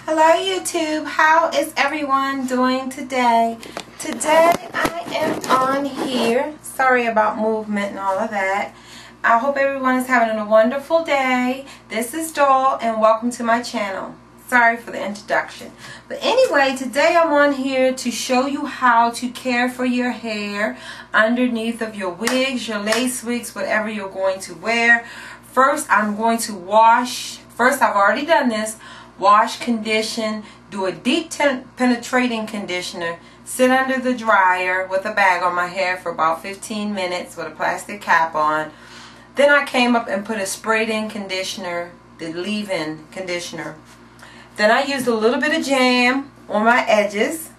Hello YouTube, how is everyone doing today? Today I am on here. Sorry about movement and all of that. I hope everyone is having a wonderful day. This is Doll and welcome to my channel. Sorry for the introduction. But anyway, today I'm on here to show you how to care for your hair underneath of your wigs, your lace wigs, whatever you're going to wear. First, I'm going to wash. First, I've already done this. Wash, condition, do a deep penetrating conditioner, sit under the dryer with a bag on my hair for about 15 minutes with a plastic cap on. Then I came up and put a sprayed-in conditioner, the leave-in conditioner. Then I used a little bit of jam on my edges.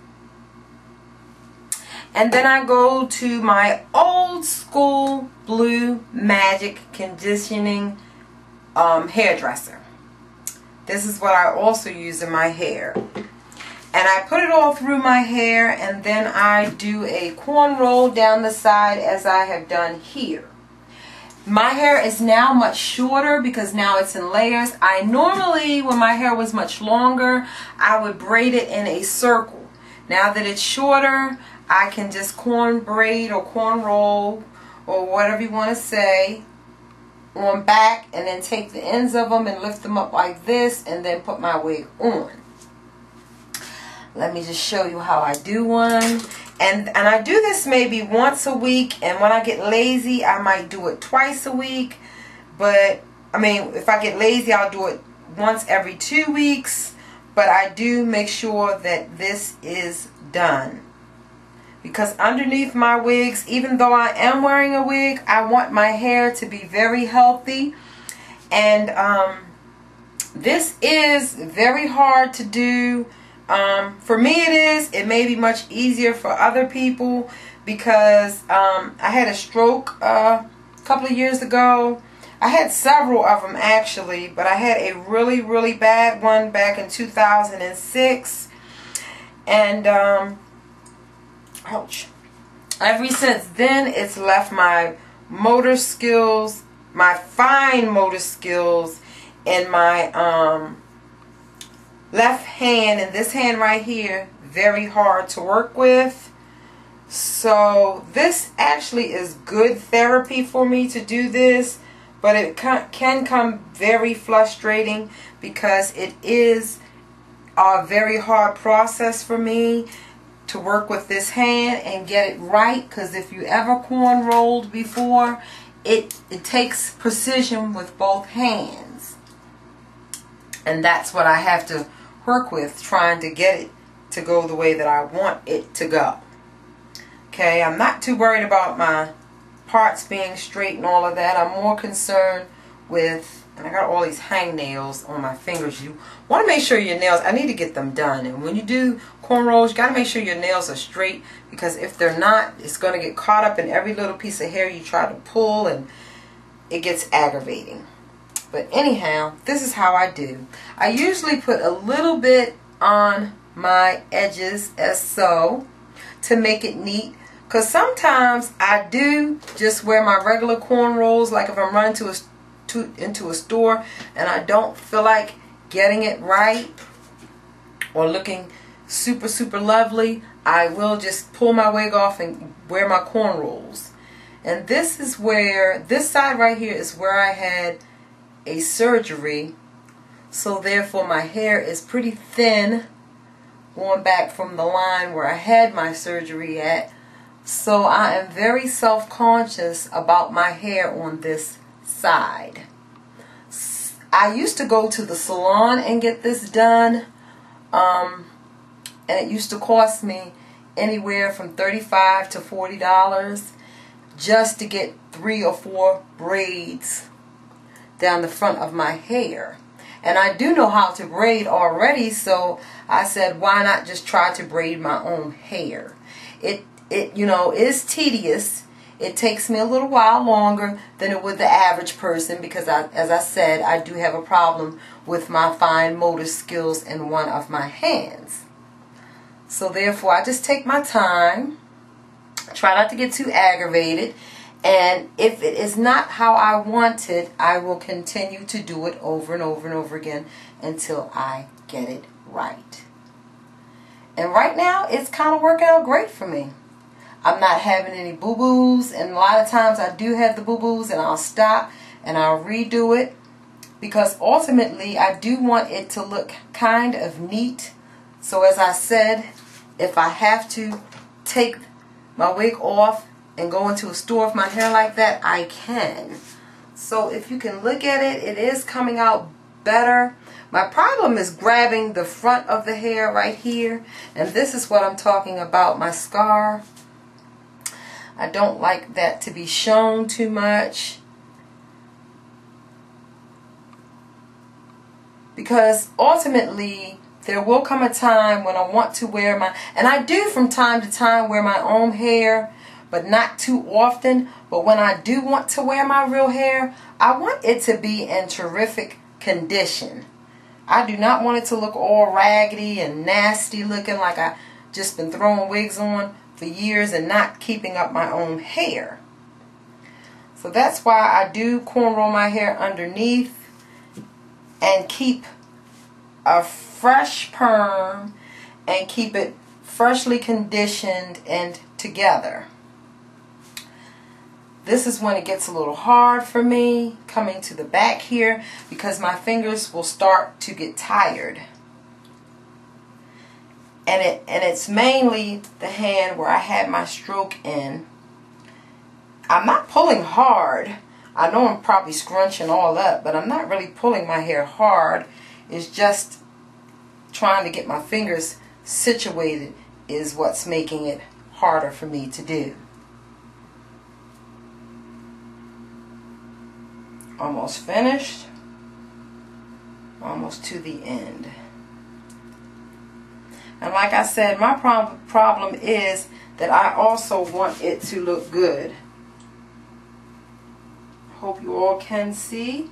And then I go to my old school Blue Magic conditioning hairdresser. This is what I also use in my hair. And I put it all through my hair, and then I do a corn roll down the side as I have done here. My hair is now much shorter because now it's in layers. I normally, when my hair was much longer, I would braid it in a circle. Now that it's shorter, I can just corn braid or corn roll or whatever you want to say on back, and then take the ends of them and lift them up like this, and then put my wig on. Let me just show you how I do one. And I do this maybe once a week, and when I get lazy I might do it twice a week. But I mean, if I get lazy I'll do it once every 2 weeks. But I do make sure that this is done, because underneath my wigs, even though I am wearing a wig, I want my hair to be very healthy. And this is very hard to do. For me it is. It may be much easier for other people, because I had a stroke a couple of years ago. I had several of them actually, but I had a really bad one back in 2006. And ouch. Ever since then, it's left my motor skills, my fine motor skills in my left hand, and this hand right here, very hard to work with. So this actually is good therapy for me to do this, but it can come very frustrating because it is a very hard process for me to work with this hand and get it right, because if you ever corn rolled before, it takes precision with both hands, and that's what I have to work with, trying to get it to go the way that I want it to go. Okay, I'm not too worried about my parts being straight and all of that. I'm more concerned with, and I got all these hangnails on my fingers. You want to make sure your nails, I need to get them done. And when you do cornrows, you got to make sure your nails are straight, because if they're not, it's going to get caught up in every little piece of hair you try to pull, and it gets aggravating. But anyhow, this is how I do. I usually put a little bit on my edges as so, to make it neat. Because sometimes I do just wear my regular cornrows, like if I'm running into a store and I don't feel like getting it right or looking super lovely, I will just pull my wig off and wear my cornrows. And this is where, this side right here is where I had a surgery, so therefore my hair is pretty thin going back from the line where I had my surgery at. So I am very self-conscious about my hair on this side. I used to go to the salon and get this done, and it used to cost me anywhere from $35 to $40 just to get 3 or 4 braids down the front of my hair. And I do know how to braid already, so I said, why not just try to braid my own hair? It you know, is tedious. It takes me a little while longer than it would the average person, because as I said, I do have a problem with my fine motor skills in one of my hands. So therefore I just take my time, try not to get too aggravated, And if it is not how I want it, I will continue to do it over and over and over again until I get it right. And right now, it's kind of working out great for me. I'm not having any boo-boos, and a lot of times I do have the boo-boos, and I'll stop and I'll redo it, because ultimately I do want it to look kind of neat. So as I said, if I have to take my wig off and go into a store with my hair like that, I can. So if you can look at it, it is coming out better. My problem is grabbing the front of the hair right here, and this is what I'm talking about, my scar. I don't like that to be shown too much, because ultimately there will come a time when I want to wear my, and I do from time to time wear my own hair, but not too often. But when I do want to wear my real hair, I want it to be in terrific condition. I do not want it to look all raggedy and nasty looking, like I just been throwing wigs on for years and not keeping up my own hair. So that's why I do cornrow my hair underneath and keep a fresh perm and keep it freshly conditioned and together. This is when it gets a little hard for me coming to the back here, because my fingers will start to get tired. And it's mainly the hand where I had my stroke in. I'm not pulling hard. I know I'm probably scrunching all up, but I'm not really pulling my hair hard. It's just trying to get my fingers situated is what's making it harder for me to do. Almost finished. Almost to the end. And like I said, my problem is that I also want it to look good. Hope you all can see.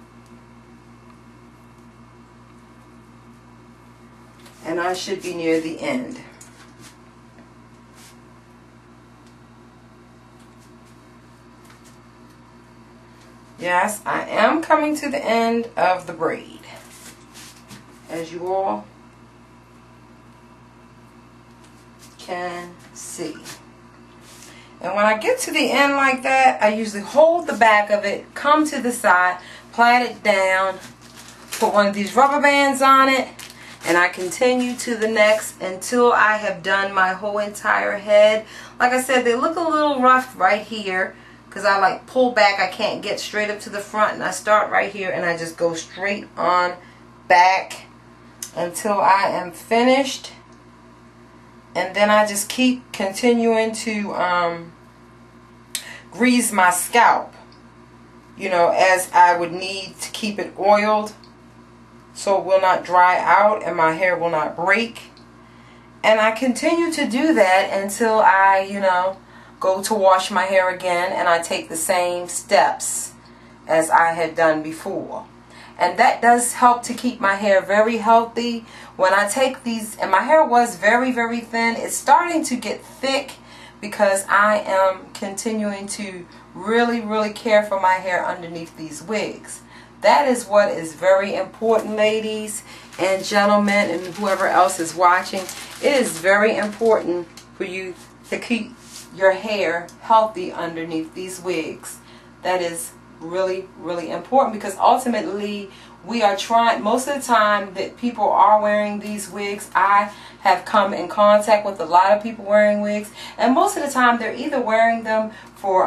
And I should be near the end. Yes, I am coming to the end of the braid, as you all can see. And when I get to the end like that, I usually hold the back of it, come to the side, plait it down, put one of these rubber bands on it, and I continue to the next until I have done my whole entire head. Like I said, they look a little rough right here, because I like pull back. I can't get straight up to the front, and I start right here and I just go straight on back until I am finished. And then I just keep continuing to grease my scalp, you know, as I would need to keep it oiled so it will not dry out and my hair will not break. And I continue to do that until I, you know, go to wash my hair again, and I take the same steps as I had done before. And that does help to keep my hair very healthy. When I take these, and my hair was very, very thin, it's starting to get thick because I am continuing to really, really care for my hair underneath these wigs. That is what is very important, ladies and gentlemen, and whoever else is watching. It is very important for you to keep your hair healthy underneath these wigs. That is really, really important, because ultimately we are trying, most of the time that people are wearing these wigs, I have come in contact with a lot of people wearing wigs, and most of the time they're either wearing them for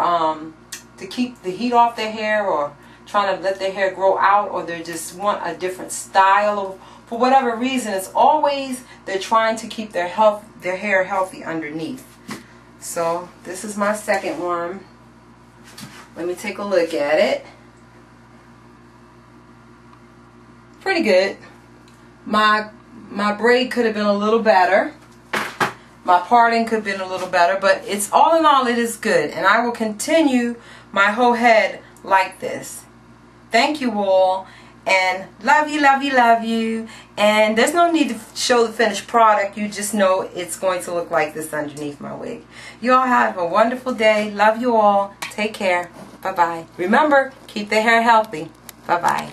to keep the heat off their hair, or trying to let their hair grow out, or they just want a different style, or for whatever reason. It's always they're trying to keep their hair healthy underneath. So this is my second one. Let me take a look at it. Pretty good. My braid could have been a little better. My parting could have been a little better, but it's all in all, it is good. And I will continue my whole head like this. Thank you all. And love you, love you, love you. And there's no need to show the finished product. You just know it's going to look like this underneath my wig. You all have a wonderful day. Love you all. Take care. Bye-bye. Remember, keep the hair healthy. Bye-bye.